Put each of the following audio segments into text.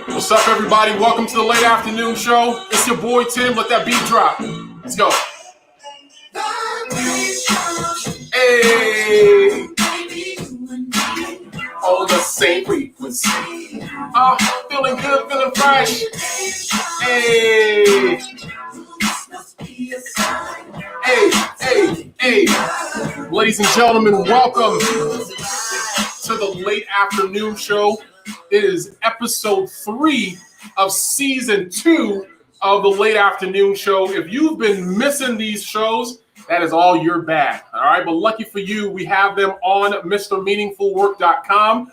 What's up, everybody? Welcome to the late afternoon show. It's your boy Tim. Let that beat drop. Let's go. Hey, on the same frequency. Feeling good, feeling fresh. Hey, hey. Ladies and gentlemen, welcome to the late afternoon show. It is episode 3 of season 2 of the late afternoon show. If you've been missing these shows, that is all your bad. All right, but lucky for you, we have them on MrMeaningfulWork.com.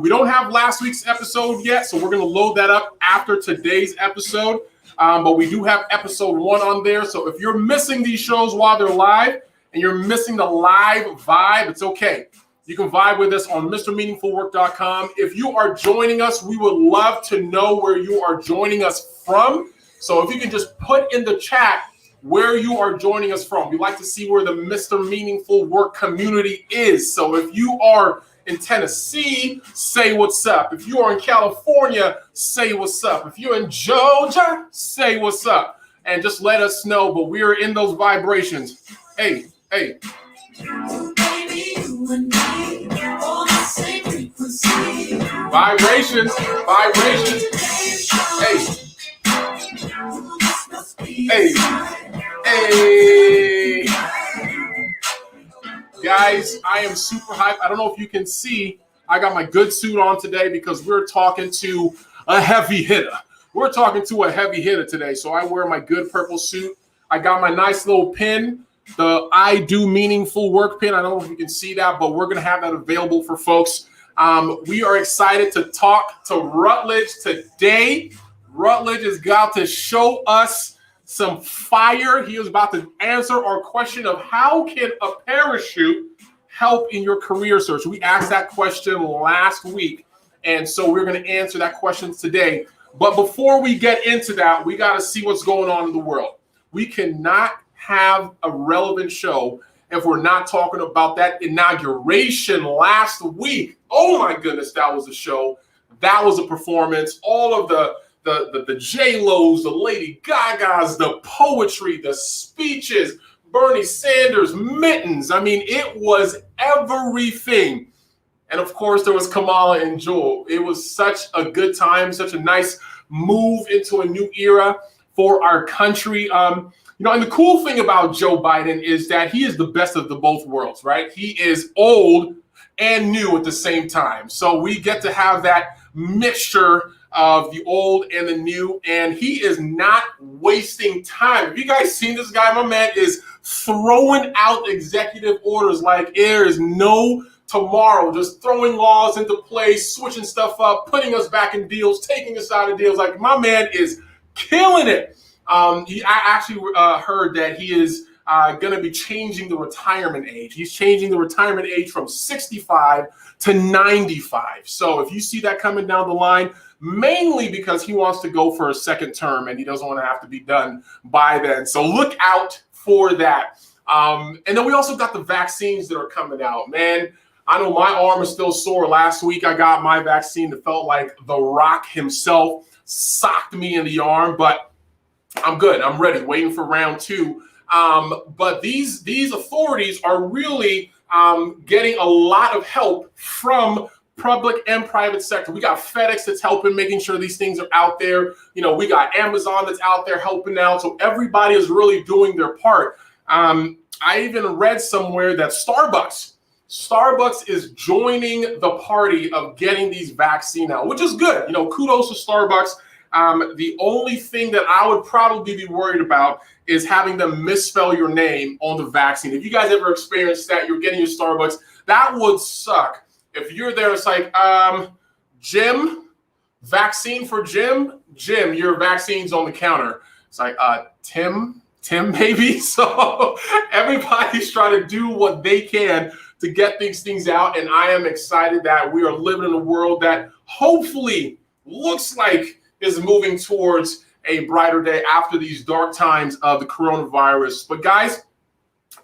We don't have last week's episode yet, so we're going to load that up after today's episode. But we do have episode 1 on there. So if you're missing these shows while they're live and you're missing the live vibe, it's okay. You can vibe with us on MrMeaningfulWork.com. If you are joining us, we would love to know where you are joining us from. So if you can just put in the chat where you are joining us from. We'd like to see where the Mr. Meaningful Work community is. So if you are in Tennessee, say what's up. If you are in California, say what's up. If you're in Georgia, say what's up. And just let us know. But we are in those vibrations. Hey. Vibrations. Hey. Guys, I am super hyped. I don't know if you can see, I got my good suit on today because we're talking to a heavy hitter. We're talking to a heavy hitter today. So I wear my good purple suit. I got my nice little pin, the I Do Meaningful Work pin. I don't know if you can see that, but we're going to have that available for folks. We are excited to talk to Rutledge today. Rutledge is about to show us some fire. He is about to answer our question of how can a parachute help in your career search? We asked that question last week, and so we're going to answer that question today. But before we get into that, we got to see what's going on in the world. We cannot have a relevant show if we're not talking about that inauguration last week. Oh my goodness, that was a show. That was a performance. All of the J-Lo's, the Lady Gagas, the poetry, the speeches, Bernie Sanders, mittens. I mean, it was everything. And of course, there was Kamala and Joel. It was such a good time, such a nice move into a new era for our country. And the cool thing about Joe Biden is that he is the best of the both worlds, right? He is old and new at the same time. So we get to have that mixture of the old and the new, and he is not wasting time. Have you guys seen this guy? My man is throwing out executive orders like there is no tomorrow, just throwing laws into place, switching stuff up, putting us back in deals, taking us out of deals. Like, my man is killing it. I actually heard that he is going to be changing the retirement age. He's changing the retirement age from 65 to 95. So if you see that coming down the line, mainly because he wants to go for a second term and he doesn't want to have to be done by then. So look out for that. And then we also got the vaccines that are coming out. Man, I know my arm is still sore. Last week I got my vaccine. It felt like The Rock himself socked me in the arm, but I'm good. I'm ready, waiting for round 2. But these authorities are really getting a lot of help from public and private sector. We got FedEx that's helping, making sure these things are out there. We got Amazon that's out there helping out. So everybody is really doing their part. I even read somewhere that Starbucks is joining the party of getting these vaccines out, which is good. Kudos to Starbucks. The only thing that I would probably be worried about is having them misspell your name on the vaccine. If you guys ever experienced that, you're getting your Starbucks, that would suck. If you're there, it's like, Jim, vaccine for Jim, your vaccine's on the counter. It's like, Tim maybe. So everybody's trying to do what they can to get these things out. And I am excited that we are living in a world that hopefully looks like is moving towards a brighter day after these dark times of the coronavirus. But guys,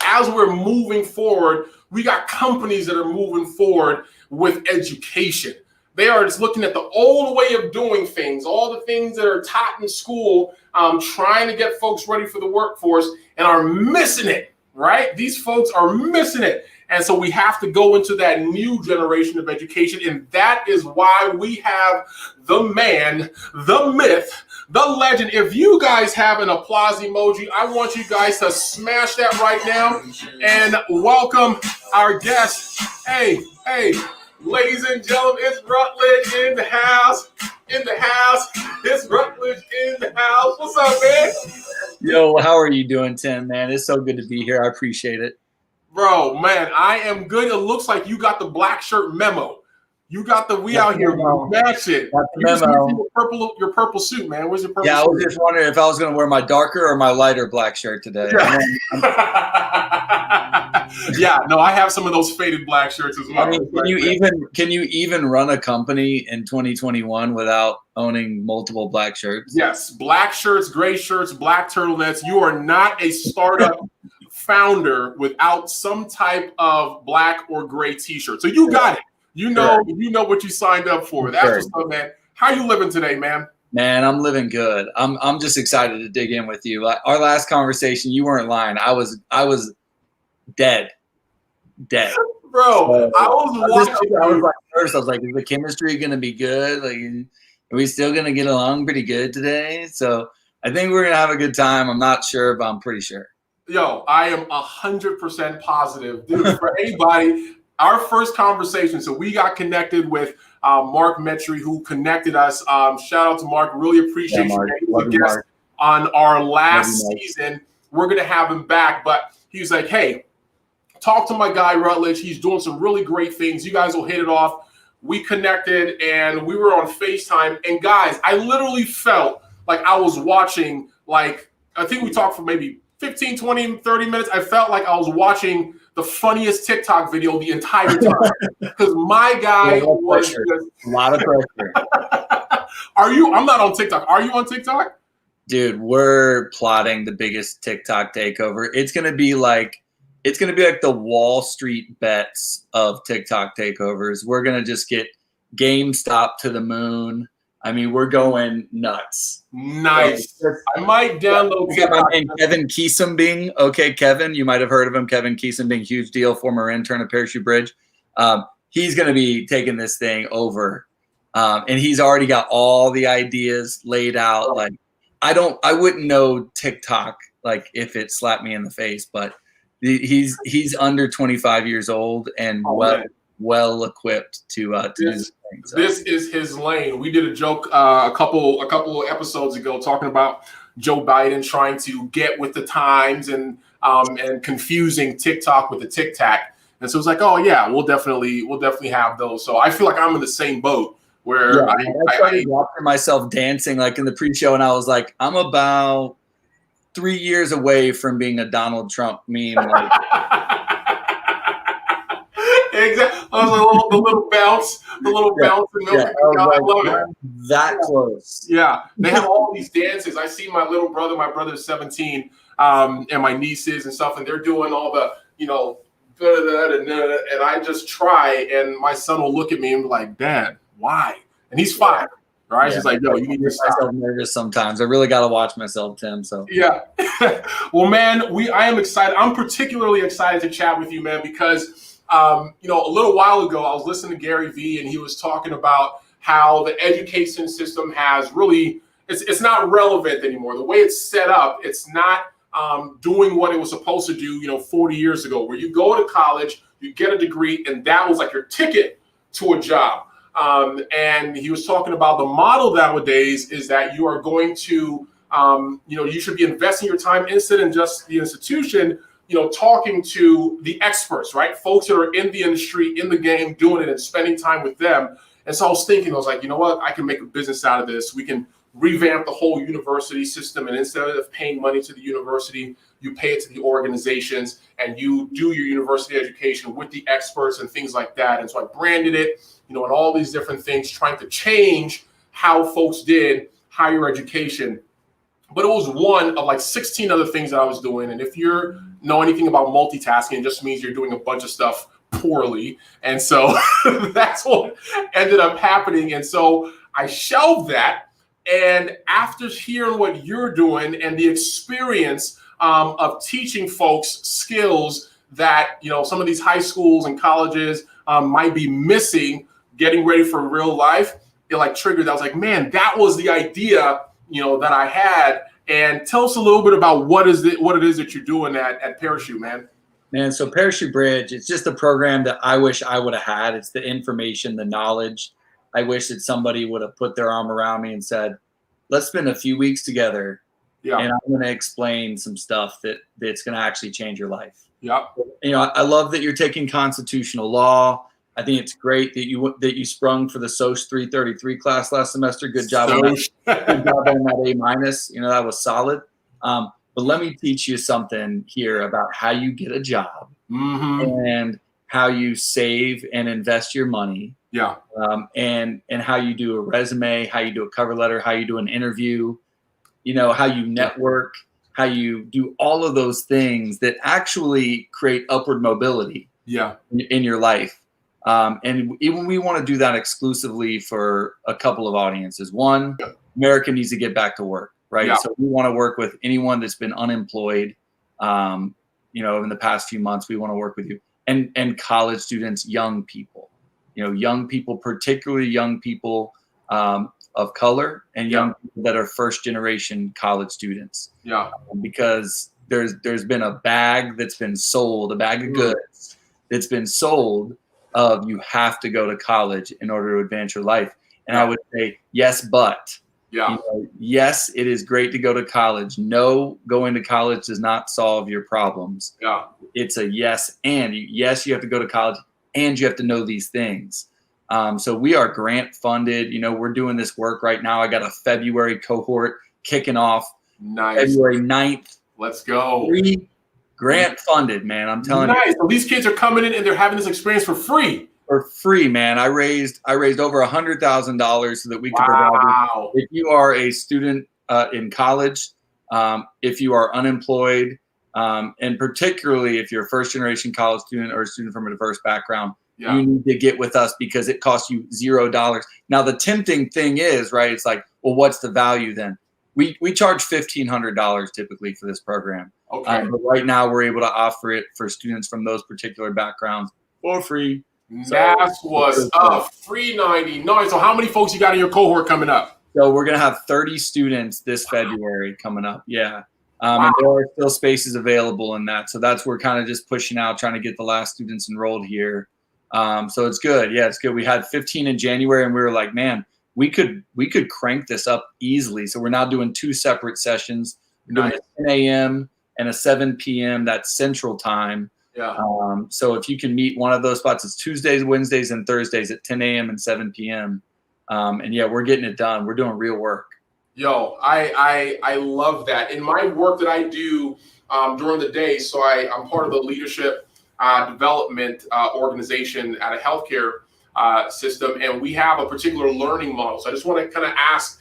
as we're moving forward, we got companies that are moving forward with education. They are just looking at the old way of doing things, all the things that are taught in school, trying to get folks ready for the workforce, and are missing it, right? These folks are missing it. And so we have to go into that new generation of education. And that is why we have the man, the myth, the legend. If you guys have an applause emoji, I want you guys to smash that right now and welcome our guest. Hey, ladies and gentlemen, it's Rutledge in the house. It's Rutledge in the house. What's up, man? Yo, how are you doing, Tim, man? It's so good to be here. I appreciate it. Bro, man, I am good. It looks like you got the black shirt memo. You got the out here match it. Your purple suit, man. Where's your purple suit? Yeah, I was just wondering if I was going to wear my darker or my lighter black shirt today. Yeah, no, I have some of those faded black shirts as well. I mean, can you even run a company in 2021 without owning multiple black shirts? Yes, black shirts, gray shirts, black turtlenecks. You are not a startup founder without some type of black or gray t-shirt. So you got it. You know what you signed up for. That's what's up, man. How you living today, man? Man, I'm living good. I'm just excited to dig in with you. Our last conversation, you weren't lying. I was dead. Bro, I was watching. I was like, first, I was like, is the chemistry going to be good? Like, are we still going to get along pretty good today? So I think we're going to have a good time. I'm not sure, but I'm pretty sure. Yo, I am 100% positive. Dude, for anybody, our first conversation, so we got connected with Mark Metry, who connected us. Shout out to Mark. Really appreciate you being a guest on our last season. We're going to have him back, but he was like, hey, talk to my guy Rutledge. He's doing some really great things. You guys will hit it off. We connected, and we were on FaceTime. And, guys, I literally felt like I was watching, like, I think we talked for maybe 15, 20, 30 minutes. I felt like I was watching the funniest TikTok video the entire time because my guy was just a lot of pressure. I'm not on TikTok. Are you on TikTok? Dude, we're plotting the biggest TikTok takeover. It's gonna be like the Wall Street bets of TikTok takeovers. We're gonna just get GameStop to the moon. I mean, we're going nuts. Nice. I might download. We got my man Kevin Kiesimbing. Okay, Kevin, you might have heard of him. Kevin Kiesimbing, huge deal, former intern at Parachute Bridge. He's going to be taking this thing over, and he's already got all the ideas laid out. Like, I wouldn't know TikTok like if it slapped me in the face, but he's under 25 years old and well equipped to do this thing. So. This is his lane. We did a joke a couple of episodes ago talking about Joe Biden trying to get with the times and confusing TikTok with the Tic Tac. And so it's like, oh yeah, we'll definitely have those. So I feel like I'm in the same boat where I started watching myself dancing like in the pre-show, and I was like, I'm about 3 years away from being a Donald Trump meme. Like, exactly. I was like, the little bounce, and milk. I love it. That close. Yeah, they have all these dances. I see my little brother. My brother's 17, and my nieces and stuff, and they're doing all the, and I just try, and my son will look at me and be like, "Dad, why?" And he's 5. Right? She's like, yo, you need to stop. Myself nervous sometimes. I really got to watch myself, Tim. So yeah. Well, man, I am excited. I'm particularly excited to chat with you, man, because a little while ago I was listening to Gary Vee, and he was talking about how the education system has really it's not relevant anymore. The way it's set up, it's not doing what it was supposed to do, 40 years ago, where you go to college, you get a degree, and that was like your ticket to a job. And he was talking about the model nowadays is that you are going to, you should be investing your time instead in just the institution, talking to the experts, right? Folks that are in the industry, in the game, doing it and spending time with them. And so I was like, you know what? I can make a business out of this. We can revamp the whole university system. And instead of paying money to the university, you pay it to the organizations and you do your university education with the experts and things like that. And so I branded it, and all these different things, trying to change how folks did higher education. But it was one of like 16 other things that I was doing. And if you know anything about multitasking, it just means you're doing a bunch of stuff poorly. And so that's what ended up happening. And so I shelved that. And after hearing what you're doing and the experience of teaching folks skills that, some of these high schools and colleges might be missing, getting ready for real life, it like triggered. I was like, man, that was the idea, that I had. And tell us a little bit about what it is that you're doing at Parachute, man. Man, so Parachute Bridge, it's just a program that I wish I would have had. It's the information, the knowledge. I wish that somebody would have put their arm around me and said, let's spend a few weeks together. Yeah. And I'm going to explain some stuff that's going to actually change your life. Yeah. I love that you're taking constitutional law. I think it's great that you sprung for the SOCH 333 class last semester. Good job on that. Good job on that A-. That was solid. But let me teach you something here about how you get a job and how you save and invest your money. Yeah. And how you do a resume, how you do a cover letter, how you do an interview, how you network, how you do all of those things that actually create upward mobility in your life. And even we want to do that exclusively for a couple of audiences. One, America needs to get back to work, right? Yeah. So we want to work with anyone that's been unemployed, in the past few months. We want to work with you and college students, young people, young people, particularly young people of color and young people that are first generation college students. Yeah. Because there's been a bag that's been sold, a bag of goods that's been sold of you have to go to college in order to advance your life. And I would say, yes, but yes, it is great to go to college. No, going to college does not solve your problems. Yeah. It's a yes. And yes, you have to go to college and you have to know these things. So we are grant funded. We're doing this work right now. I got a February cohort kicking off. Nice. February 9th. Let's go. Free grant funded, man. I'm telling you. Nice. So these kids are coming in and they're having this experience for free. For free, man. I raised over $100,000 so that we could provide you. If you are a student in college, if you are unemployed, and particularly if you're a first generation college student or a student from a diverse background, you need to get with us because it costs you $0. Now, the tempting thing is, right, it's like, well, what's the value then? We charge $1,500 typically for this program. Okay. But right now we're able to offer it for students from those particular backgrounds for free. That's what's up. Free 99. So how many folks you got in your cohort coming up? So we're going to have 30 students this February coming up. Yeah. And there are still spaces available in that. So we're kind of just pushing out, trying to get the last students enrolled here. So it's good. Yeah, it's good. We had 15 in January and we were like, man, we could crank this up easily. So we're now doing 2 separate sessions. We're doing a 10 a.m. and a 7 p.m. That's Central Time. Yeah. So if you can meet one of those spots, it's Tuesdays, Wednesdays, and Thursdays at 10 a.m. and 7 p.m. And we're getting it done. We're doing real work. Yo, I love that. In my work that I do during the day, so I'm part of the leadership development organization at a healthcare system, and we have a particular learning model. So I just want to kind of ask,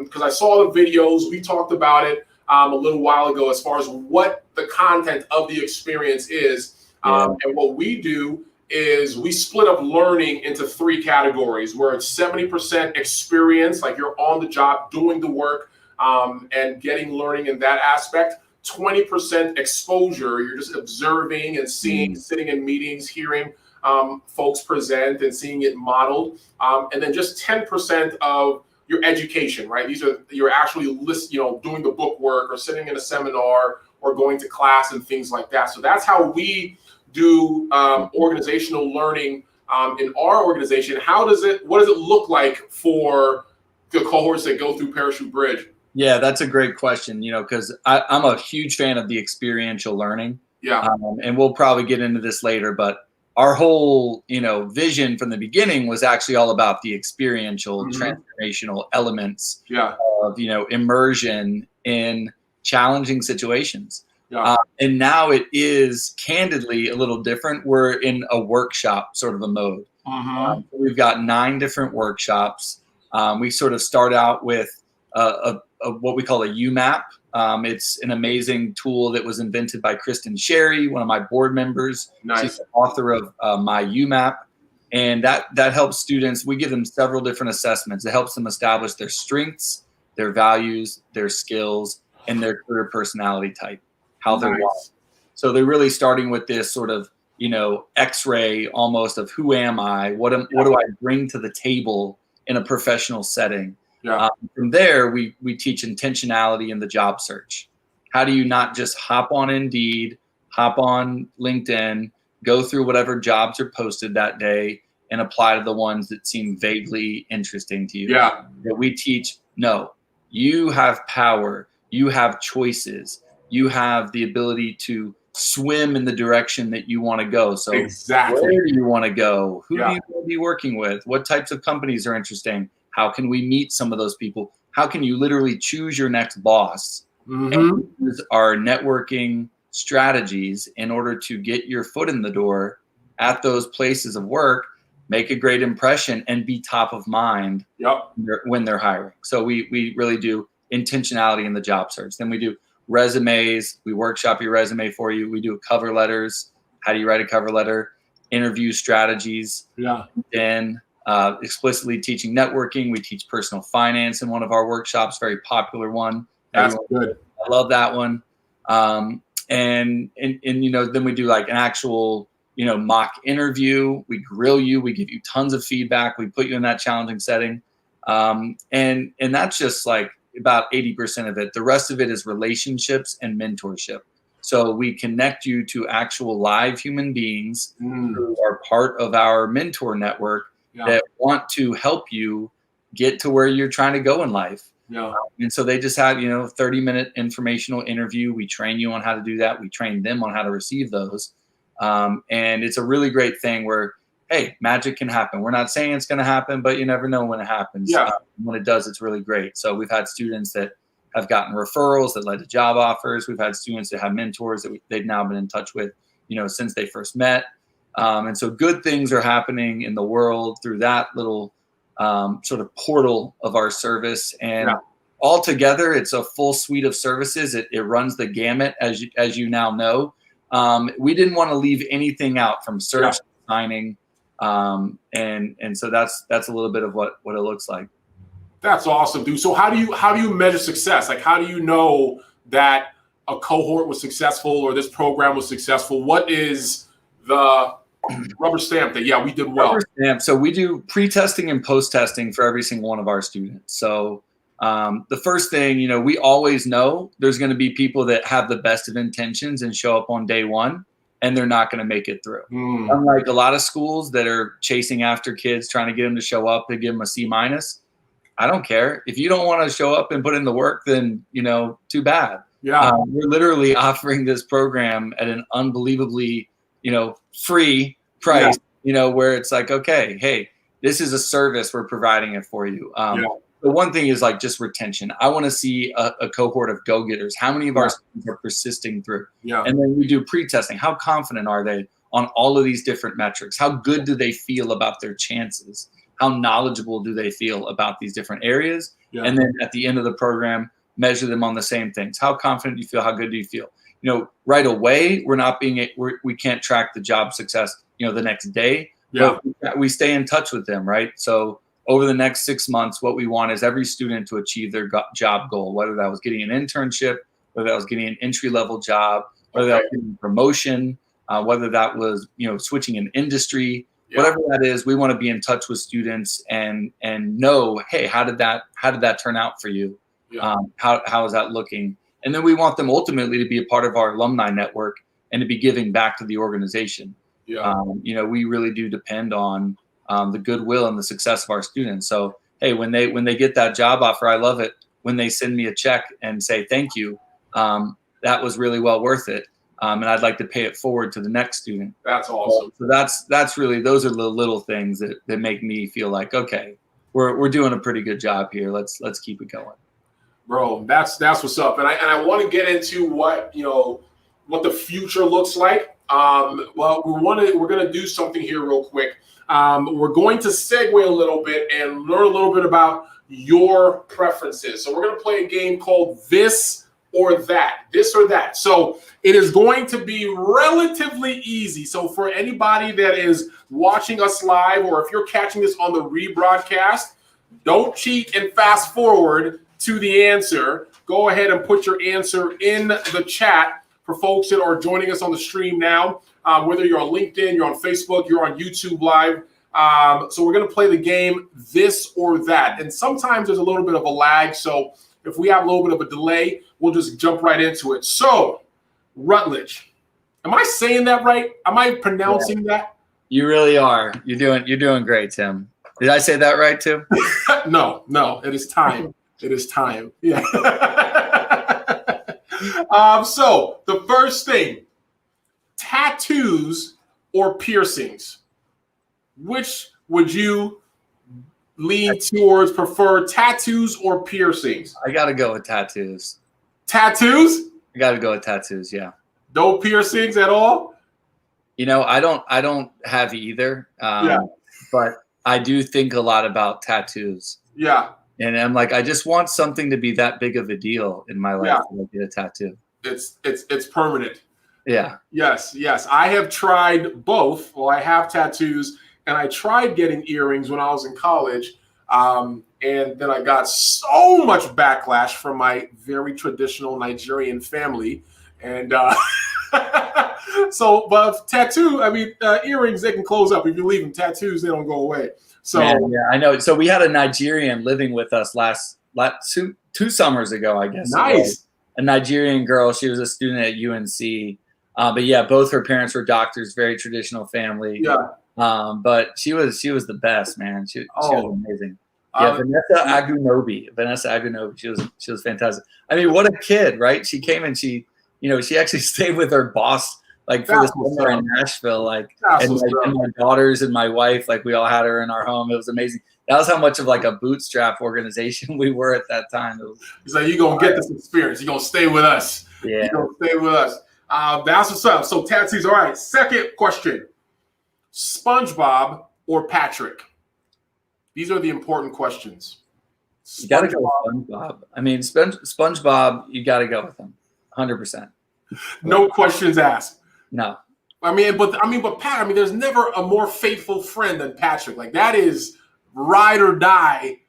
because I saw the videos, we talked about it a little while ago as far as what the content of the experience is. And what we do is we split up learning into 3 categories where it's 70% experience, like you're on the job doing the work and getting learning in that aspect. 20% exposure, you're just observing and seeing, sitting in meetings, hearing folks present and seeing it modeled. And then just 10% of your education, right? You're actually doing the book work or sitting in a seminar or going to class and things like that. So that's how we do organizational learning in our organization. What does it look like for the cohorts that go through Parachute Bridge? Yeah, that's a great question, because I'm a huge fan of the experiential learning. Yeah. And we'll probably get into this later, but our whole, vision from the beginning was actually all about the experiential, transformational elements of, immersion in challenging situations. Yeah. And now it is candidly a little different. We're in a workshop sort of a mode. We've got 9 different workshops. We sort of start out with what we call a UMAP, It's an amazing tool that was invented by Kristen Sherry, one of my board members. Nice. She's the author of My UMAP. And that helps students. We give them several different assessments. It helps them establish their strengths, their values, their skills, and their career personality type, how they're wired. So they're really starting with this sort of, X-ray almost of who am I? What do I bring to the table in a professional setting? Yeah. From there, we teach intentionality in the job search. How do you not just hop on Indeed, hop on LinkedIn, go through whatever jobs are posted that day and apply to the ones that seem vaguely interesting to you? Yeah. That we teach, no, you have power, you have choices, you have the ability to swim in the direction that you want to go. So exactly, where do you want to go? Who do you want to be working with? What types of companies are interesting? How can we meet some of those people? How can you literally choose your next boss? And use our networking strategies in order to get your foot in the door at those places of work, make a great impression, and be top of mind when they're hiring. So we really do intentionality in the job search. Then we do resumes. We workshop your resume for you. We do cover letters. How do you write a cover letter? Interview strategies. Then explicitly teaching networking. We teach personal finance in one of our workshops, very popular one. That's good. I love that one. And then we do like an actual, mock interview. We grill you. We give you tons of feedback. We put you in that challenging setting. And that's just like about 80% of it. The rest of it is relationships and mentorship. So we connect you to actual live human beings who are part of our mentor network that want to help you get to where you're trying to go in life. And so they just have, 30-minute informational interview. We train you on how to do that. We train them on how to receive those. And it's a really great thing where, hey, magic can happen. We're not saying it's going to happen, but you never know when it happens. When it does, it's really great. So we've had students that have gotten referrals that led to job offers. We've had students that have mentors that they've now been in touch with, since they first met. And so good things are happening in the world through that little sort of portal of our service. And altogether, it's a full suite of services. It runs the gamut, as you now know. We didn't want to leave anything out from search to signing. And so that's a little bit of what it looks like. That's awesome, dude. So how do you measure success? Like, how do you know that a cohort was successful or this program was successful? What is the rubber stamp that, we did well? Rubber stamp. So we do pre-testing and post-testing for every single one of our students. So the first thing, we always know there's going to be people that have the best of intentions and show up on day one, and they're not going to make it through. Unlike a lot of schools that are chasing after kids, trying to get them to show up and give them a C-. I don't care. If you don't want to show up and put in the work, then, too bad. We're literally offering this program at an unbelievably, free price, where it's like, okay, hey, this is a service. We're providing it for you. The one thing is like just retention. I want to see a cohort of go-getters. How many of our students are persisting through? And then we do pre-testing. How confident are they on all of these different metrics? How good do they feel about their chances? How knowledgeable do they feel about these different areas? And then at the end of the program, measure them on the same things. How confident do you feel? How good do you feel? Right away, we can't track the job success, the next day. But we stay in touch with them, right? So over the next 6 months, what we want is every student to achieve their job goal, whether that was getting an internship, whether that was getting an entry-level job, whether that was getting a promotion, whether that was, switching an industry. Whatever that is, we want to be in touch with students and know, hey, how did that turn out for you? How is that looking? And then we want them ultimately to be a part of our alumni network and to be giving back to the organization. We really do depend on the goodwill and the success of our students. So, hey, when they get that job offer, I love it when they send me a check and say thank you. That was really well worth it. And I'd like to pay it forward to the next student. That's awesome. So that's really, those are the little things that make me feel like, okay, we're doing a pretty good job here. Let's keep it going. Bro, that's what's up. And I want to get into what the future looks like. Well, we're going to do something here real quick. We're going to segue a little bit and learn a little bit about your preferences. So we're going to play a game called This or that. This or that. So it is going to be relatively easy. So for anybody that is watching us live, or if you're catching this on the rebroadcast, don't cheat and fast forward to the answer. Go ahead and put your answer in the chat for folks that are joining us on the stream now. Whether you're on LinkedIn, you're on Facebook, you're on YouTube Live. So we're going to play the game this or that. And sometimes there's a little bit of a lag. So if we have a little bit of a delay, we'll just jump right into it. So, Rutledge, am I saying that right? Am I pronouncing that? You really are. You're doing great, Tim. Did I say that right too? No. It is time. It is time. Yeah. So the first thing, tattoos or piercings? Which would you lean towards, prefer, tattoos or piercings? I got to go with tattoos. Tattoos? I got to go with tattoos, yeah. No piercings at all? I don't have either. But I do think a lot about tattoos. Yeah. And I'm like, I just want something to be that big of a deal in my life to get a tattoo. It's permanent. Yeah. Yes. I have tried both. Well, I have tattoos, and I tried getting earrings when I was in college. And then I got so much backlash from my very traditional Nigerian family. And but tattoo, earrings, they can close up. If you leave them, tattoos, they don't go away. So yeah, I know. So we had a Nigerian living with us last two summers ago, I guess. Nice. A Nigerian girl. She was a student at UNC. But yeah, both her parents were doctors, very traditional family. Yeah. But she was the best, man. She was amazing. Yeah, Vanessa Agunobi. She was fantastic. I mean, what a kid, right? She came and she actually stayed with her boss for the summer in Nashville, and my daughters and my wife, we all had her in our home. It was amazing. That was how much of a bootstrap organization we were at that time. He's like, you're gonna get this experience. You're gonna stay with us. Yeah. You're gonna stay with us. That's what's up. So tattoos. All right. Second question: SpongeBob or Patrick? These are the important questions. You got to go with SpongeBob. I mean, SpongeBob. You got to go with him, 100%. No questions asked. No. But Pat. There's never a more faithful friend than Patrick. That is ride or die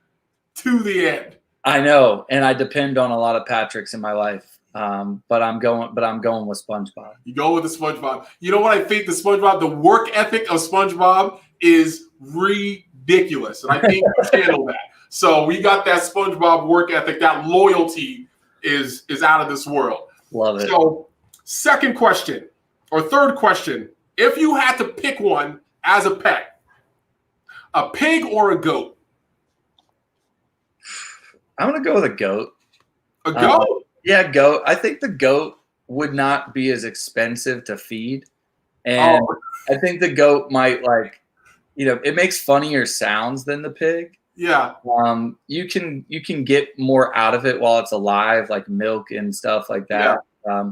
to the end. I know, and I depend on a lot of Patricks in my life. But I'm going with SpongeBob. You go with the SpongeBob. You know what I think the work ethic of SpongeBob is ridiculous. And I think you channel that. So we got that SpongeBob work ethic. That loyalty is out of this world. Love it. So third question. If you had to pick one as a pet, a pig or a goat? I'm going to go with a goat. A goat? Yeah, goat. I think the goat would not be as expensive to feed. And I think the goat might it makes funnier sounds than the pig. Yeah. You can get more out of it while it's alive, like milk and stuff like that. Yeah.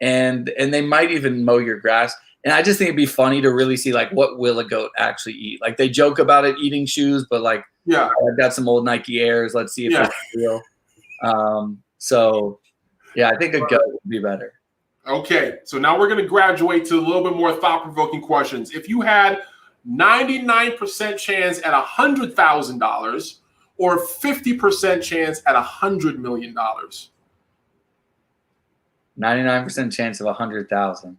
And they might even mow your grass. And I just think it'd be funny to really see what will a goat actually eat. They joke about it eating shoes, but I've got some old Nike Airs. Let's see if it's real. So yeah, I think a goat would be better. Okay, so now we're going to graduate to a little bit more thought-provoking questions. If you had 99% chance at $100,000 or 50% chance at $100 million? 99% chance of 100,000.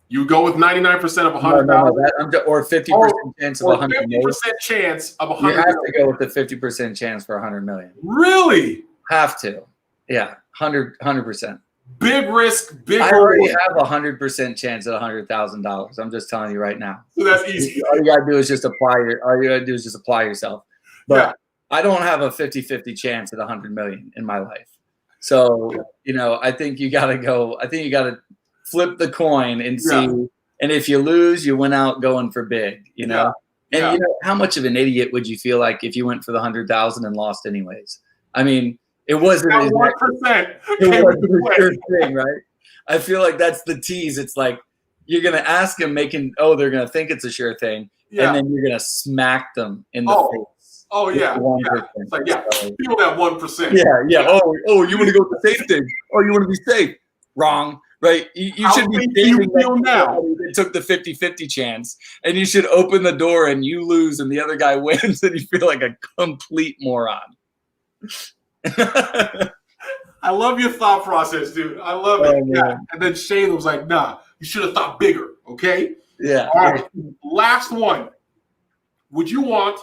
You go with 99% of 100,000? No, or 50% chance of 100 million. 50% chance of 100 million. You have to go with the 50% chance for 100 million. Really? Have to. Yeah, 100%. Big risk, big I already have a 100% chance at $100,000. I'm just telling you right now. So that's easy. All you gotta do is just apply yourself. But I don't have a 50-50 chance at 100 million in my life. So, I think you gotta go. I think you gotta flip the coin and see. And if you lose, you went out going for big, And how much of an idiot would you feel like if you went for the 100,000 and lost anyways? I mean, it wasn't 1%. It wasn't a sure thing, right? I feel like that's the tease. It's like you're gonna ask them, they're gonna think it's a sure thing, and then you're gonna smack them in the face. Oh With yeah, the yeah. 1%. It's like, yeah, So, feel that 1%. yeah. Oh, you want to go with the safe thing? Oh, you want to be safe? Wrong, right? You How should be safe do you standing next feel to now? somebody that took the 50-50 chance, and you should open the door and you lose and the other guy wins, and you feel like a complete moron. I love your thought process, dude. I love it. Yeah. And then Shane was like, nah, you should have thought bigger. Okay. Yeah. All right. Last one. Would you want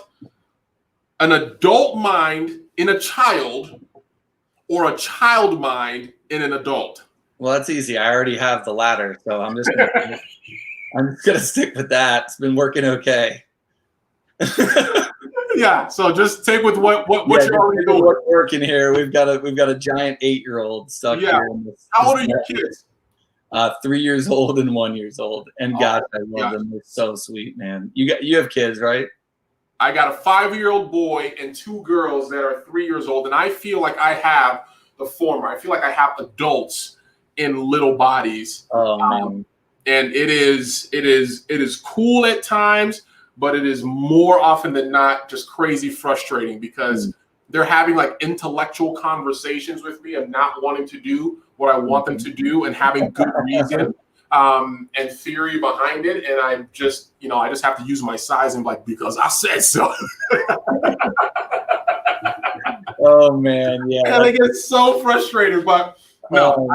an adult mind in a child or a child mind in an adult? Well, that's easy. I already have the latter, so I'm just gonna stick with that. It's been working okay. Yeah. So just take with what you're already doing. What's working here? We've got a giant 8-year-old stuck here. In this, How old are your kids? 3 years old and 1 year old. And gosh, I love them. They're so sweet, man. You have kids, right? I got a 5-year-old boy and 2 girls that are 3 years old, and I feel like I have the former. I feel like I have adults in little bodies. Oh man. And it is cool at times, but it is more often than not just crazy frustrating because they're having like intellectual conversations with me and not wanting to do what I want them to do and having good reason and theory behind it. And I just have to use my size and be like, because I said so. Oh man, yeah. And I get so frustrated, but no,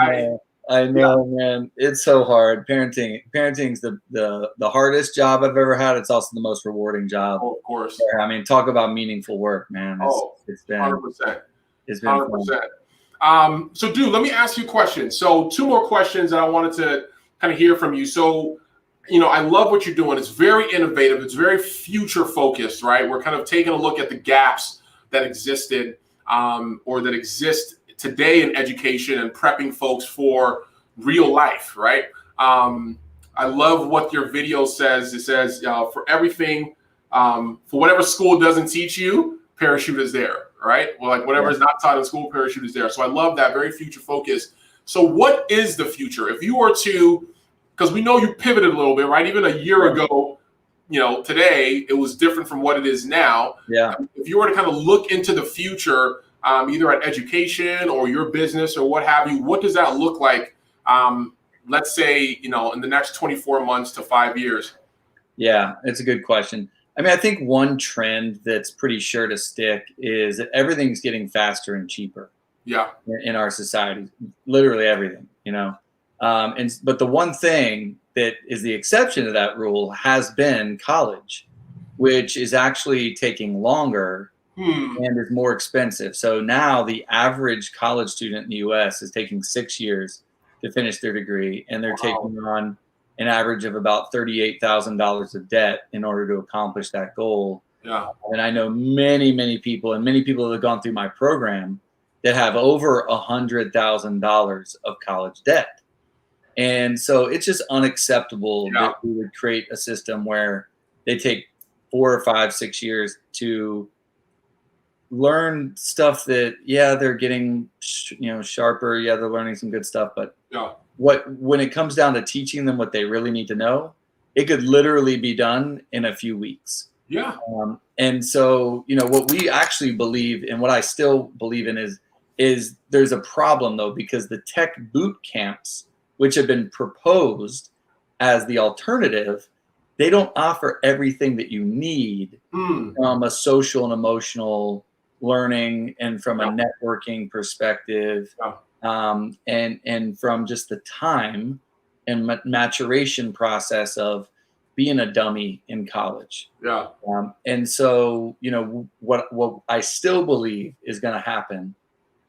I know, man. It's so hard. Parenting's the hardest job I've ever had. It's also the most rewarding job. Oh, of course. I mean, talk about meaningful work, man. It's been 100%. It's been 100%. So, dude, let me ask you a question. So, 2 more questions that I wanted to kind of hear from you. So, I love what you're doing. It's very innovative. It's very future focused, right? We're kind of taking a look at the gaps that existed or that exist today in education and prepping folks for real life, right? I love what your video says. It says, for everything, for whatever school doesn't teach you, parachute is there, right? Well, like whatever is not taught in school, parachute is there. So I love that, very future focused. So what is the future? If you were to, because we know you pivoted a little bit, right? Even a year ago, today, it was different from what it is now. Yeah. If you were to kind of look into the future, either at education or your business or what have you, what does that look like? Let's say, in the next 24 months to 5 years. Yeah, it's a good question. I mean, I think one trend that's pretty sure to stick is that everything's getting faster and cheaper. Yeah. In our society, literally everything, but the one thing that is the exception to that rule has been college, which is actually taking longer and is more expensive. So now the average college student in the U.S. is taking 6 years to finish their degree, and they're taking on an average of about $38,000 of debt in order to accomplish that goal. Yeah. And I know many, many people that have gone through my program that have over $100,000 of college debt. And so it's just unacceptable that we would create a system where they take 4 or 5, 6 years to learn stuff that, they're getting, sharper. Yeah, they're learning some good stuff. But when it comes down to teaching them what they really need to know, it could literally be done in a few weeks. Yeah. And so, what we actually believe and what I still believe in is there's a problem, though, because the tech boot camps, which have been proposed as the alternative, they don't offer everything that you need from a social and emotional learning and from a networking perspective, and from just the time and maturation process of being a dummy in college. Yeah. And so, what I still believe is going to happen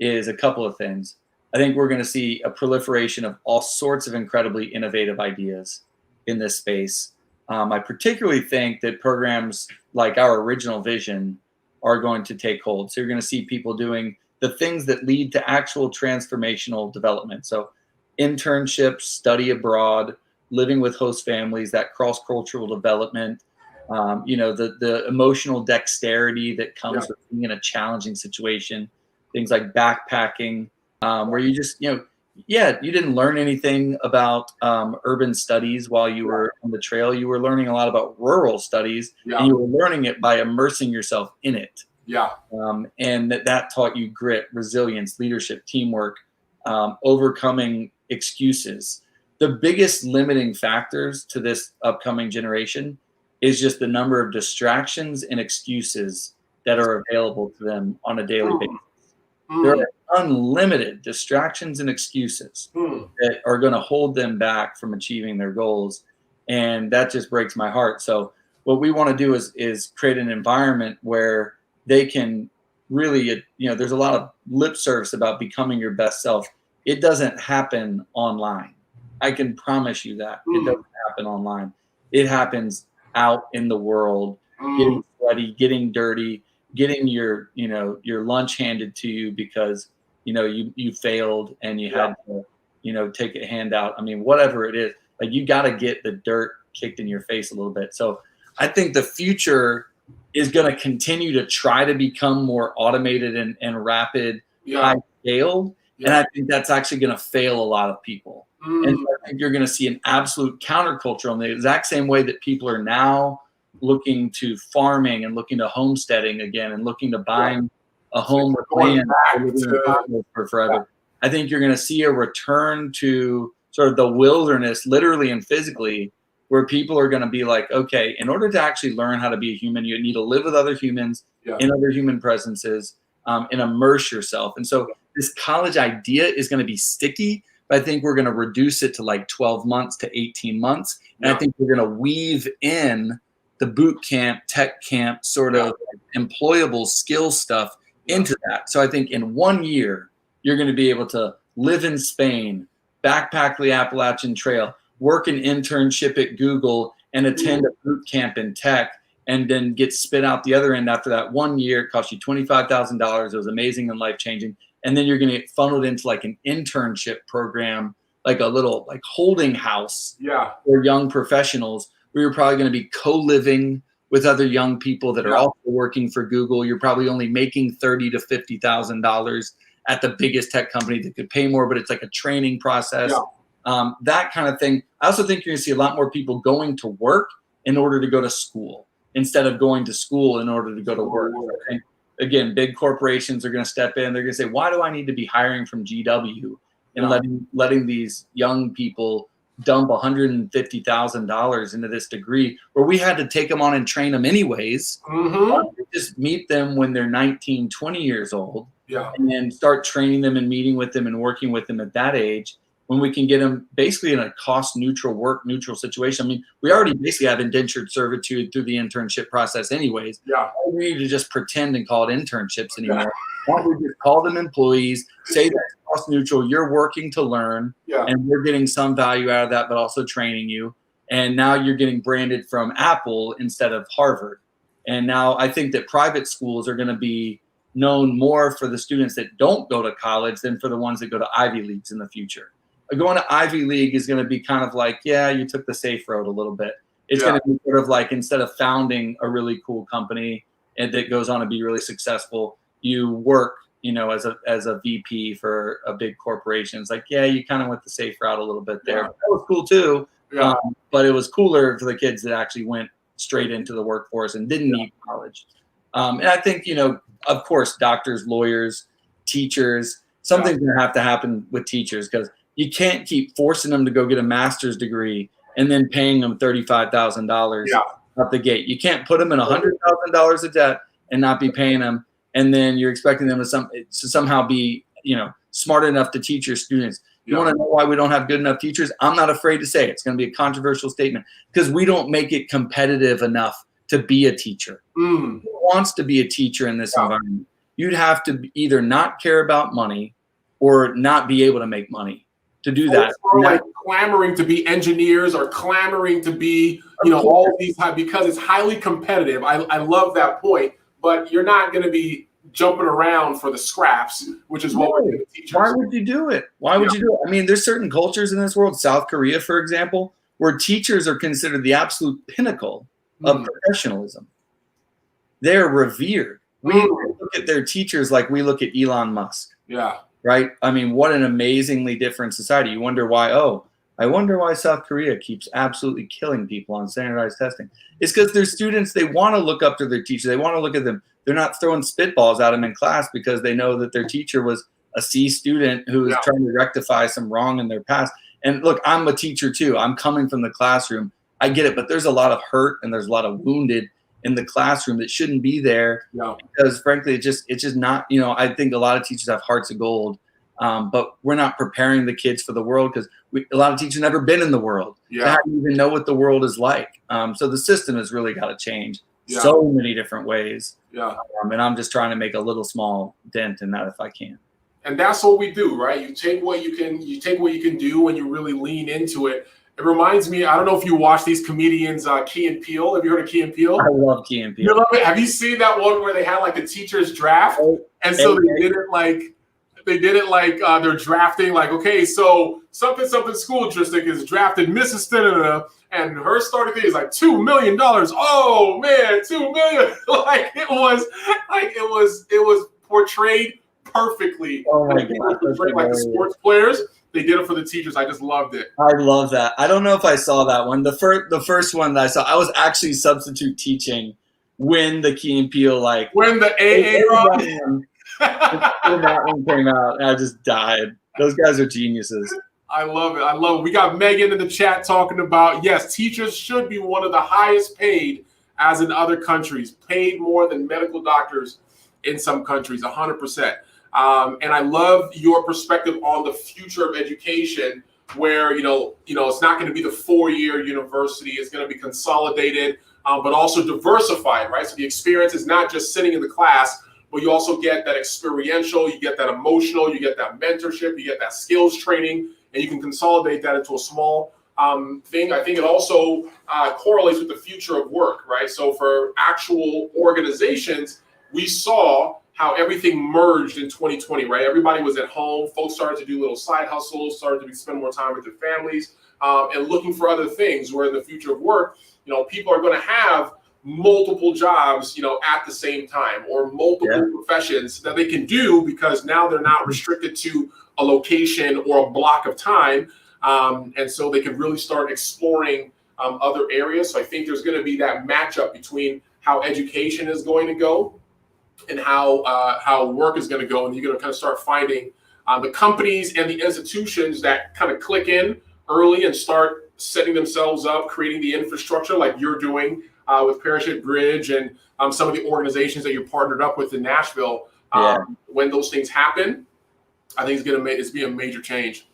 is a couple of things. I think we're going to see a proliferation of all sorts of incredibly innovative ideas in this space. I particularly think that programs like our original vision are going to take hold. So you're going to see people doing the things that lead to actual transformational development. So internships, study abroad, living with host families, that cross-cultural development, the emotional dexterity that comes with being in a challenging situation, things like backpacking, where you just, you didn't learn anything about urban studies while you were on the trail. You were learning a lot about rural studies, and you were learning it by immersing yourself in it. Yeah. And that taught you grit, resilience, leadership, teamwork, overcoming excuses. The biggest limiting factors to this upcoming generation is just the number of distractions and excuses that are available to them on a daily basis. There are unlimited distractions and excuses that are going to hold them back from achieving their goals. And that just breaks my heart. So what we want to do is create an environment where they can really, there's a lot of lip service about becoming your best self. It doesn't happen online. I can promise you that. It doesn't happen online. It happens out in the world, getting sweaty, getting dirty, getting your lunch handed to you because you failed and you had to take a handout. I mean, whatever it is, like, you got to get the dirt kicked in your face a little bit. So I think the future is going to continue to try to become more automated and rapid, high scaled. And I think that's actually going to fail a lot of people. And so I think you're going to see an absolute counterculture in the exact same way that people are now looking to farming and looking to homesteading again and looking to buying a home with land for forever. I think you're going to see a return to sort of the wilderness, literally and physically, where people are going to be like, okay, in order to actually learn how to be a human, you need to live with other humans in other human presences and immerse yourself. And so this college idea is going to be sticky, but I think we're going to reduce it to like 12 months to 18 months. And I think we're going to weave in the boot camp, tech camp, sort of employable skill stuff into that. So I think in 1 year, you're going to be able to live in Spain, backpack the Appalachian Trail, work an internship at Google, and attend a boot camp in tech, and then get spit out the other end after that 1 year. It cost you $25,000. It was amazing and life-changing. And then you're going to get funneled into like an internship program, like a little like holding house for young professionals, where you're probably going to be co-living with other young people that are also working for Google. You're probably only making $30,000 to $50,000 at the biggest tech company that could pay more, but it's like a training process, that kind of thing. I also think you're going to see a lot more people going to work in order to go to school instead of going to school in order to go to work. And again, big corporations are going to step in. They're going to say, why do I need to be hiring from GW and letting these young people dump $150,000 into this degree where we had to take them on and train them anyways? Just meet them when they're 19, 20 years old and then start training them and meeting with them and working with them at that age, when we can get them basically in a cost neutral, work neutral situation. I mean, we already basically have indentured servitude through the internship process anyways. We need to just pretend and call it internships anymore. Why don't we just call them employees, say that's cost neutral, you're working to learn, and we're getting some value out of that, but also training you. And now you're getting branded from Apple instead of Harvard. And now I think that private schools are going to be known more for the students that don't go to college than for the ones that go to Ivy Leagues in the future. Going to Ivy League is going to be kind of like, you took the safe road a little bit. It's going to be sort of like, instead of founding a really cool company and that goes on to be really successful, you work, as a VP for a big corporation. It's like, you kind of went the safe route a little bit there. That was cool too. But it was cooler for the kids that actually went straight into the workforce and didn't need college. And I think, of course, doctors, lawyers, teachers, something's going to have to happen with teachers, because you can't keep forcing them to go get a master's degree and then paying them $35,000 out the gate. You can't put them in $100,000 of debt and not be paying them, and then you're expecting them to somehow be, smart enough to teach your students. You want to know why we don't have good enough teachers? I'm not afraid to say it. It's going to be a controversial statement, because we don't make it competitive enough to be a teacher. Who wants to be a teacher in this environment? You'd have to either not care about money or not be able to make money to do that. Or like clamoring to be engineers or clamoring to be, all of these, because it's highly competitive. I love that point, but you're not going to be jumping around for the scraps, which is what we're doing with teachers. Why would you do it? Why would you do it? I mean, there's certain cultures in this world, South Korea, for example, where teachers are considered the absolute pinnacle of professionalism. They're revered. We look at their teachers like we look at Elon Musk. Right? I mean, what an amazingly different society. You wonder why, I wonder why South Korea keeps absolutely killing people on standardized testing. It's because their students, they want to look up to their teachers. They want to look at them. they're not throwing spitballs at them in class because they know that their teacher was a C student who was trying to rectify some wrong in their past. And look, I'm a teacher too. I'm coming from the classroom. I get it, but there's a lot of hurt and there's a lot of wounded in the classroom that shouldn't be there because frankly, it's just not, I think a lot of teachers have hearts of gold, but we're not preparing the kids for the world because a lot of teachers never been in the world. So how do you even know what the world is like? So the system has really got to change so many different ways. And I'm just trying to make a little small dent in that if I can. And that's what we do, right? You take what you can do and you really lean into it. It reminds me, I don't know if you watch these comedians, Key and Peele. Have you heard of Key and Peele? I love Key and Peele. You love it? Have you seen that one where they had like the teacher's draft? And so they did it like they're drafting like, okay, so something school district is drafted Mrs. Stenina, and her starting thing is like $2 million. Oh man, $2 million. It was portrayed perfectly. Oh my God. Portrayed like the sports players. They did it for the teachers. I just loved it. I love that. I don't know if I saw that one. The first one that I saw, I was actually substitute teaching when the Key and Peele when the AA when that one came out, I just died. Those guys are geniuses. I love it. We got Megan in the chat talking about, yes, teachers should be one of the highest paid as in other countries, paid more than medical doctors in some countries, 100%. And I love your perspective on the future of education, where it's not going to be the 4-year university; it's going to be consolidated, but also diversified, right? So the experience is not just sitting in the class, but you also get that experiential, you get that emotional, you get that mentorship, you get that skills training, and you can consolidate that into a small thing. I think it also correlates with the future of work, right? So for actual organizations, we saw how everything merged in 2020, right? Everybody was at home. Folks started to do little side hustles, started to spend more time with their families, and looking for other things. Where in the future of work, people are going to have multiple jobs, at the same time, or multiple professions that they can do because now they're not restricted to a location or a block of time. And so they can really start exploring other areas. So I think there's going to be that matchup between how education is going to go and how work is going to go. And you're going to kind of start finding the companies and the institutions that kind of click in early and start setting themselves up, creating the infrastructure like you're doing with Parachute Bridge and some of the organizations that you're partnered up with in Nashville. When those things happen, I think it's be a major change.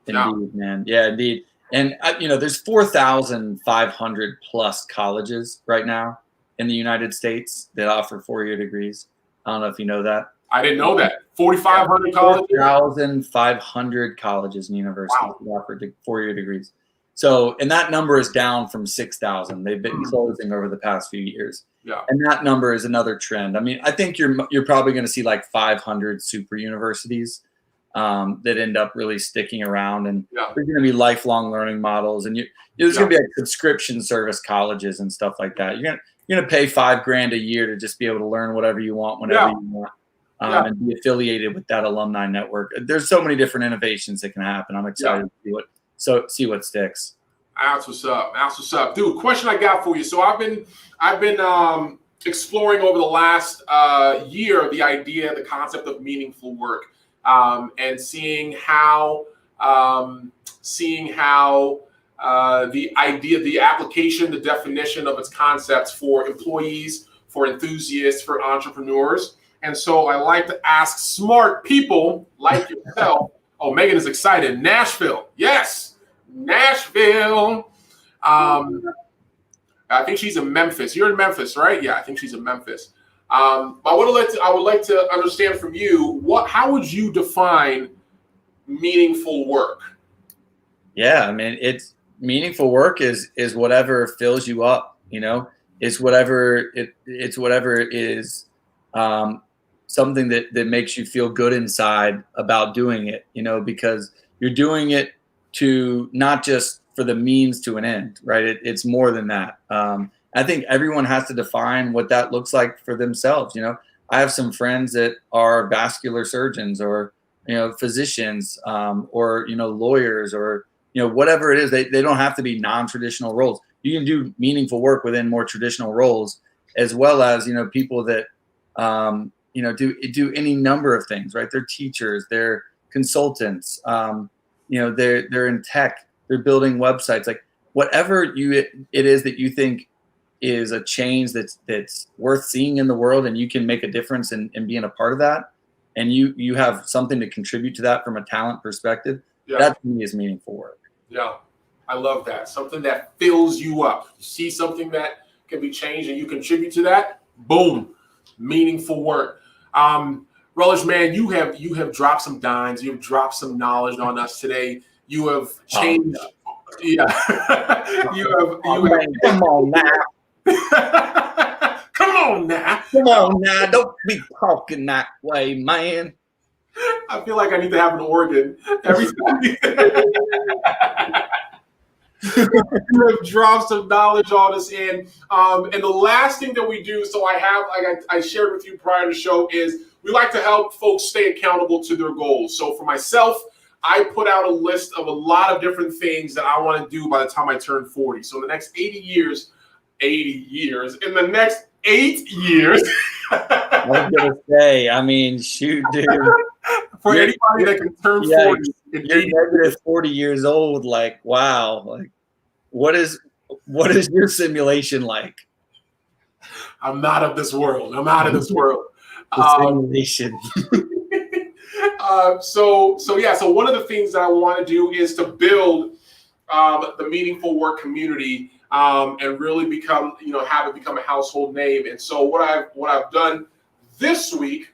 Indeed, man. Yeah, indeed. And there's 4,500 plus colleges right now in the United States that offer 4-year degrees. I don't know if you know that. I didn't know that. 4,500 colleges? 4,500 colleges and universities that offer 4-year degrees. So, and that number is down from 6,000. They've been closing over the past few years. Yeah. And that number is another trend. I mean, I think you're probably going to see like 500 super universities that end up really sticking around, and there's going to be lifelong learning models, and there's going to be like subscription service colleges and stuff like that. You're going to pay $5,000 a year to just be able to learn whatever you want whenever you want, and be affiliated with that alumni network. There's so many different innovations that can happen. I'm excited to see what sticks. That's what's up. That's what's up, dude. Question I got for you. So I've been exploring over the last year the idea, the concept of meaningful work, and seeing how the idea, the application, the definition of its concepts for employees, for enthusiasts, for entrepreneurs. And so I like to ask smart people like yourself. Oh, Megan is excited. Nashville. Yes. Nashville. I think she's in Memphis. You're in Memphis, right? Yeah, I think she's in Memphis. I would like to understand from you, how would you define meaningful work? Yeah, I mean, it's meaningful work is whatever fills you up, it's whatever is something that makes you feel good inside about doing it, because you're doing it to not just for the means to an end, right? It's more than that. I think everyone has to define what that looks like for themselves. I have some friends that are vascular surgeons or, physicians, or, lawyers, or, whatever it is. They don't have to be non-traditional roles. You can do meaningful work within more traditional roles. as well as, people that, do any number of things, right? They're teachers, they're consultants, they're in tech, they're building websites, like whatever it is that you think is a change that's worth seeing in the world, and you can make a difference in being a part of that, and you have something to contribute to that from a talent perspective. Yeah. That to me is meaningful work. Yeah, I love that. Something that fills you up. You see something that can be changed and you contribute to that, boom, meaningful work. Rutledge, man, you have dropped some dimes, you've dropped some knowledge on us today. You have changed. Yeah. you have come on now. Come on now. Come on now. Don't be talking that way, man. I feel like I need to have an organ every time. You have dropped some knowledge on us, and the last thing that we do, so I shared with you prior to the show, is we like to help folks stay accountable to their goals. So for myself, I put out a list of a lot of different things that I want to do by the time I turn 40. So in the next 80 years, in the next 8 years. I was gonna say, I mean, shoot, dude. For anybody that can turn 40 in 80 years. 40 years old, like, wow. Like, what is your simulation like? I'm not of this world. I'm out of this world. Simulation. So one of the things that I want to do is to build the meaningful work community and really have it become a household name. And so what I've done this week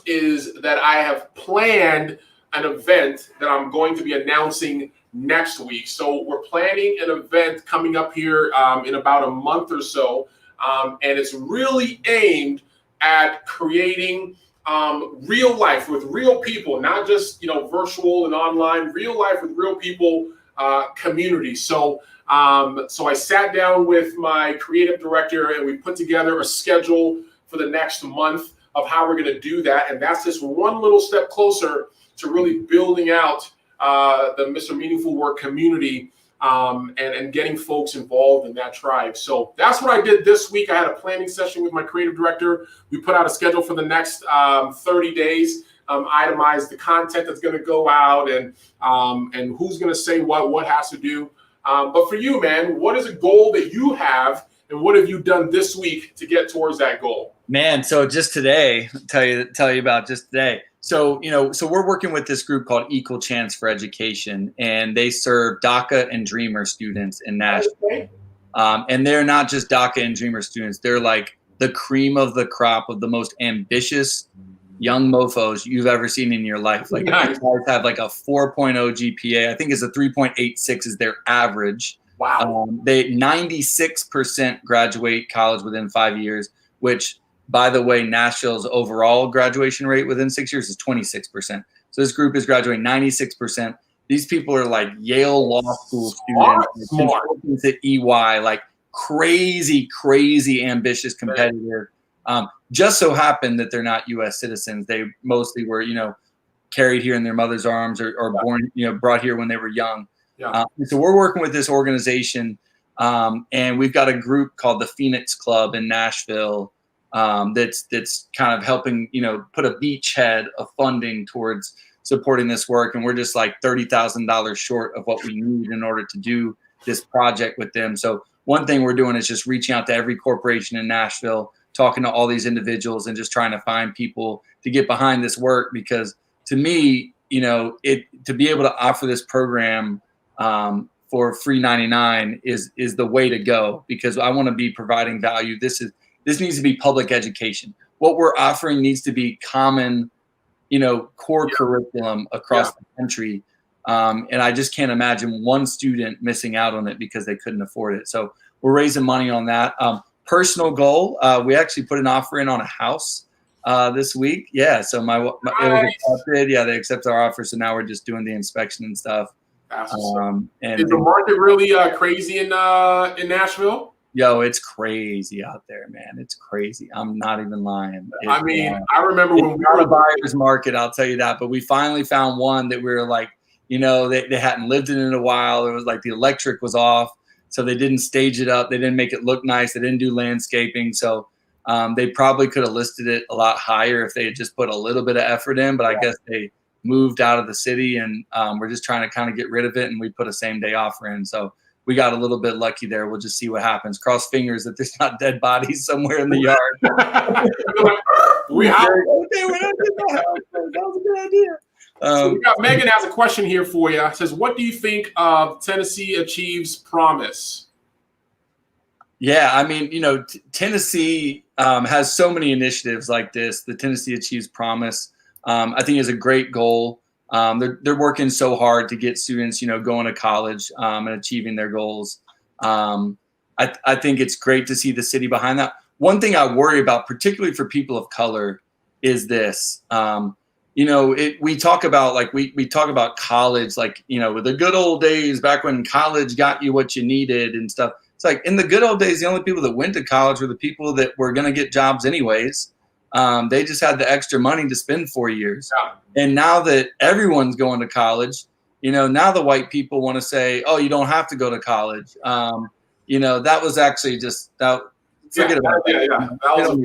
is that I have planned an event that I'm going to be announcing next week. So we're planning an event coming up here in about a month or so, and it's really aimed at creating real life with real people, not just virtual and online, real life with real people community. So I sat down with my creative director and we put together a schedule for the next month of how we're going to do that. And that's just one little step closer to really building out the Mr. Meaningful Work community and getting folks involved in that tribe. So that's what I did this week. I had a planning session with my creative director. We put out a schedule for the next 30 days, itemized the content that's going to go out and who's going to say what has to do. But for you, man, what is a goal that you have and what have you done this week to get towards that goal? Man, so just today, tell you about just today. So, so we're working with this group called Equal Chance for Education, and they serve DACA and Dreamer students in Nashville. Okay. And they're not just DACA and Dreamer students. They're like the cream of the crop of the most ambitious young mofos you've ever seen in your life. Like, nice. Guys have like a 4.0 GPA. I think it's a 3.86 is their average. Wow. They 96% graduate college within 5 years, which, by the way, Nashville's overall graduation rate within 6 years is 26%. So this group is graduating 96%. These people are like Yale Law School students at EY, like crazy ambitious competitor. Just so happened that they're not U.S. citizens. They mostly were, carried here in their mother's arms or born, brought here when they were young. Yeah. So we're working with this organization, and we've got a group called the Phoenix Club in Nashville that's kind of helping, put a beachhead of funding towards supporting this work. And we're just like $30,000 short of what we need in order to do this project with them. So one thing we're doing is just reaching out to every corporation in Nashville, talking to all these individuals and just trying to find people to get behind this work. Because to me, to be able to offer this program for free 99 is the way to go, because I want to be providing value. This needs to be public education. What we're offering needs to be common, core curriculum across the country. And I just can't imagine one student missing out on it because they couldn't afford it. So we're raising money on that. Personal goal, we actually put an offer in on a house this week. Yeah, so it was accepted. Yeah, they accepted our offer. So now we're just doing the inspection and stuff. And is the market really crazy in Nashville? Yo, it's crazy out there, man. It's crazy. I'm not even lying. I remember when we were a buyer's market, I'll tell you that. But we finally found one that we were like, they hadn't lived in it in a while. It was like the electric was off. So they didn't stage it up. They didn't make it look nice. They didn't do landscaping. So they probably could have listed it a lot higher if they had just put a little bit of effort in. But I guess they moved out of the city, and we're just trying to kind of get rid of it. And we put a same-day offer in. So we got a little bit lucky there. We'll just see what happens. Cross fingers that there's not dead bodies somewhere in the yard. We out. Okay, we're not doing that. That was a good idea. So we got Megan has a question here for you. It says, what do you think of Tennessee Achieves Promise? Yeah, I mean, Tennessee has so many initiatives like this. The Tennessee Achieves Promise, I think, is a great goal. They're working so hard to get students, going to college and achieving their goals. I think it's great to see the city behind that. One thing I worry about, particularly for people of color, is this. We talk about we talk about college, with the good old days back when college got you what you needed and stuff. It's like in the good old days, the only people that went to college were the people that were going to get jobs anyways. They just had the extra money to spend 4 years. Yeah. And now that everyone's going to college, now the white people want to say, oh, you don't have to go to college. That was actually just that. Forget about that. Yeah. That was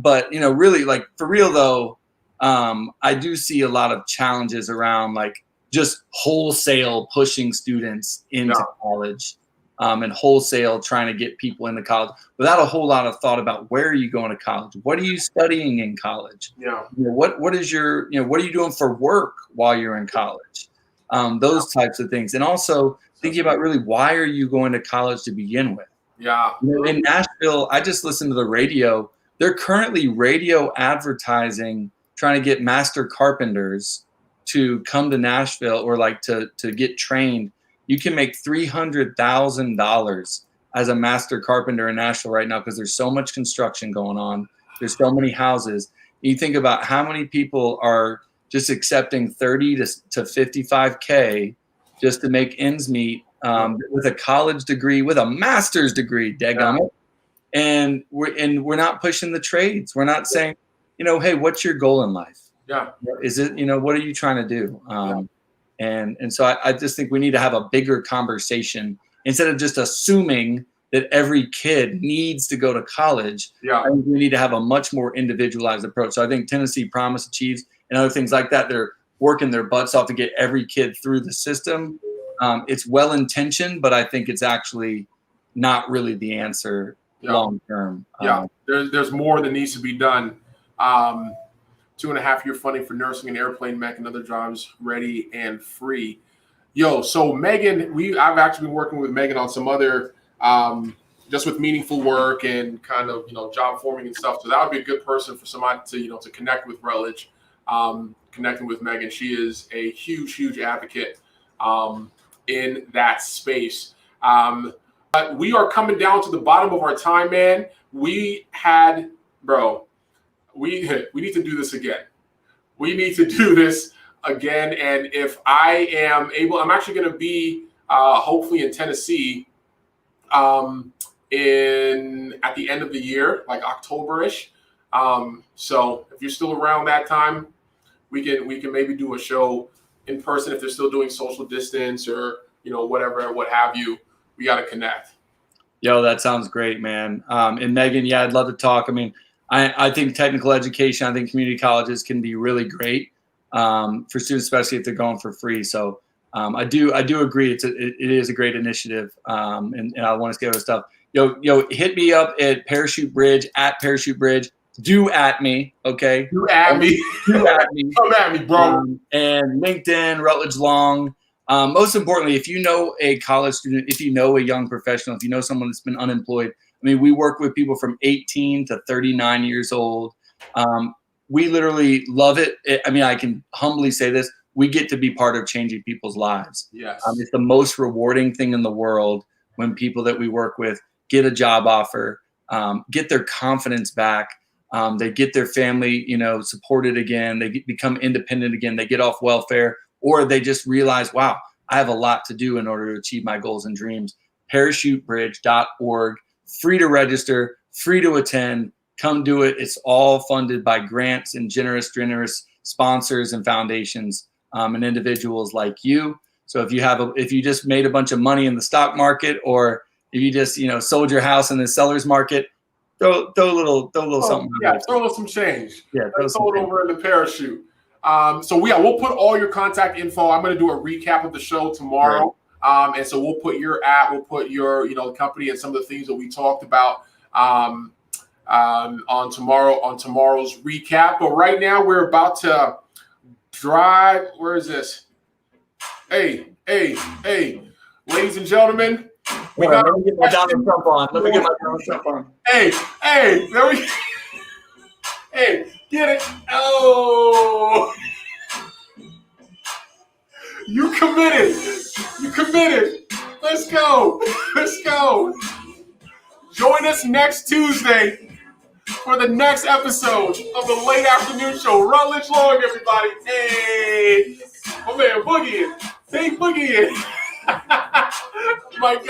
but really, for real though, I do see a lot of challenges around just wholesale pushing students into college, and wholesale trying to get people into college without a whole lot of thought about where are you going to college? What are you studying in college? Yeah. What is your, what are you doing for work while you're in college? Those types of things. And also thinking about really, why are you going to college to begin with? Yeah. In Nashville, I just listened to the radio. They're currently radio advertising, trying to get master carpenters to come to Nashville or to get trained. You can make $300,000 as a master carpenter in Nashville right now because there's so much construction going on. There's so many houses. You think about how many people are just accepting 30 to 55K just to make ends meet, with a college degree, with a master's degree, daggum it. And we're not pushing the trades. We're not saying, hey, what's your goal in life? Yeah. Is it, what are you trying to do? And so I just think we need to have a bigger conversation instead of just assuming that every kid needs to go to college. Yeah. I think we need to have a much more individualized approach. So I think Tennessee Promise Achieves and other things like that, they're working their butts off to get every kid through the system. It's well-intentioned, but I think it's actually not really the answer long term. There's more that needs to be done. 2.5-year funding for nursing and airplane mech and other jobs ready and free. So Megan, I've actually been working with Megan on some other just with meaningful work and kind of job forming and stuff. So that would be a good person for somebody to to connect with Rutledge. Connecting with Megan, she is a huge advocate in that space. But we are coming down to the bottom of our time, man. We need to do this again. We need to do this again. And if I am able, I'm actually going to be hopefully in Tennessee at the end of the year, like October-ish. So if you're still around that time, we can maybe do a show in person if they're still doing social distance or whatever, what have you. We got to connect. Yo, that sounds great, man. And Megan, I'd love to talk. I mean, I think technical education, I think community colleges can be really great for students, especially if they're going for free. So I do agree. It is a great initiative, and I want to get other stuff. Hit me up at Parachute Bridge, at Parachute Bridge. Do at me, okay? Do at me. Do at me. Come at me, bro. And LinkedIn, Rutledge Long. Most importantly, if you know a college student, if you know a young professional, if you know someone that's been unemployed, I mean, we work with people from 18 to 39 years old. We literally love it. I mean, I can humbly say this. We get to be part of changing people's lives. Yes. It's the most rewarding thing in the world when people that we work with get a job offer, get their confidence back. They get their family, supported again. They become independent again. They get off welfare, or they just realize, wow, I have a lot to do in order to achieve my goals and dreams. Parachutebridge.org. Free to register, free to attend. Come do it. It's all funded by grants and generous sponsors and foundations and individuals like you. So if you just made a bunch of money in the stock market, or if you just sold your house in the seller's market, throw a little something. Yeah, throw us some change. Yeah, throw it over in the parachute. We'll put all your contact info. I'm going to do a recap of the show tomorrow. Right. And so we'll put your we'll put your company and some of the things that we talked about on tomorrow's recap. But right now we're about to drive. Where is this? Hey, ladies and gentlemen, let me get my Donald Trump on. Hey, there we go. Hey, get it. Oh, you committed. Let's go. Join us next Tuesday for the next episode of the Late Afternoon Show. Rutledge Long, everybody. Hey, my man, Boogie in. Hey, Boogie in. My God.